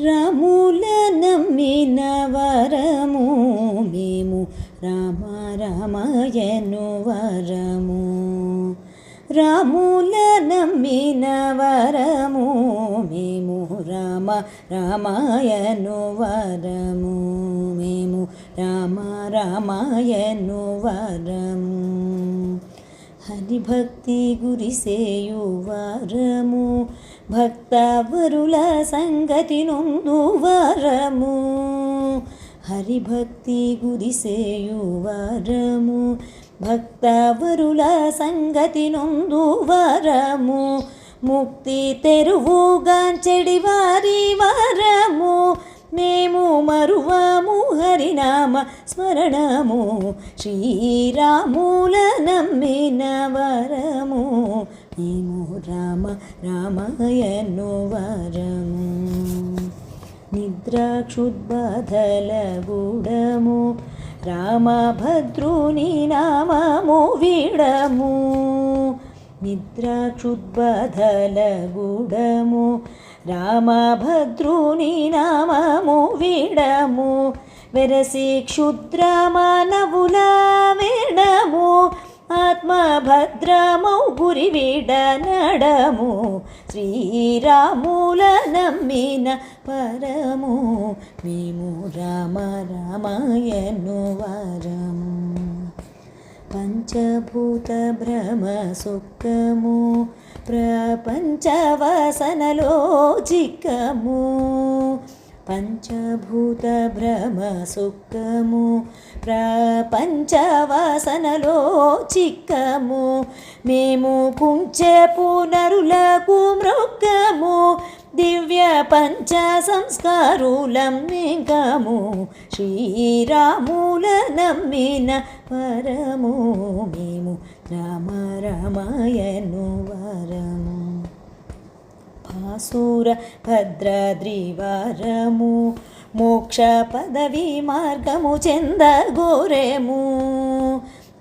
రాముల నమ్మిన వరము మేము రామ రామాయను వరము. రాముల నమ్మిన వరము మేము రామ రామాయను వరము. మేము రామ రామాయను వరము. హరిభక్తి గురిసేయు వరము భక్తవరుల సంగతి నొందు వరము. హరిభక్తి గురిసేయు వరము భక్తవరుల సంగతి నొందు వరము. ముక్తి తెరువుగాంచెడి వారి వరము మేము మరువము హరినామ స్మరణము. శ్రీరాముల నమ్మిన వరము మేము రామ రామాయను వరము. నిద్రాక్షుద్బాధల గుడము రామభద్రుని నామము విడము. నిద్రాక్షుద్బాధల గుడము రామభద్రుని నామము విడము. వెరసి క్షుద్ర మానవుల విడము ఆత్మభద్రమౌ గురి విడ నడము. శ్రీరాముల నమ్మిన వరము మేము రామ రామాయను వరము. పంచభూత భ్రమ సుఖము ప్రపంచవాసనలో చిక్కము. పంచభూత భ్రమ సుఖము ప్రపంచవాసనలో చిక్కము. మేము కుంచెపు నరులకు మృక్కము దివ్య పంచ సంస్కారులం నింకము. శ్రీరాముల నమ్మిన వరము మేము రామ రామాయను వరము. భాసుర భద్రాద్రి వరము మోక్ష పదవి మార్గము చెందగోరెము.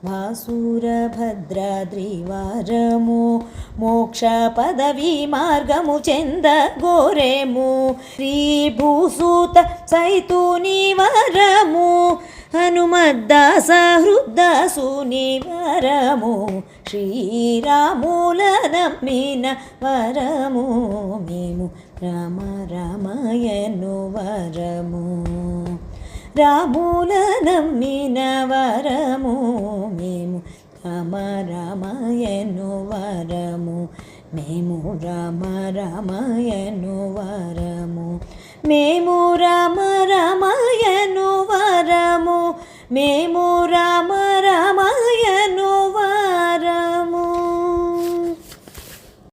భాసుర భద్రాద్రి వరము మోక్ష పదవి మార్గము చెందగోరెము. శ్రీ భూసూత సైతుని వరము హనుమద్దాస హృద్దాసుని వరము. శ్రీరాముల నమ్మిన వరము మేము రామ రామాయను వరము. రాముల నమ్మిన వరము మేము రామ రామాయను వరము. మేము రామ రామాయను వరము. మేము రామ రామాయను వరము. మేము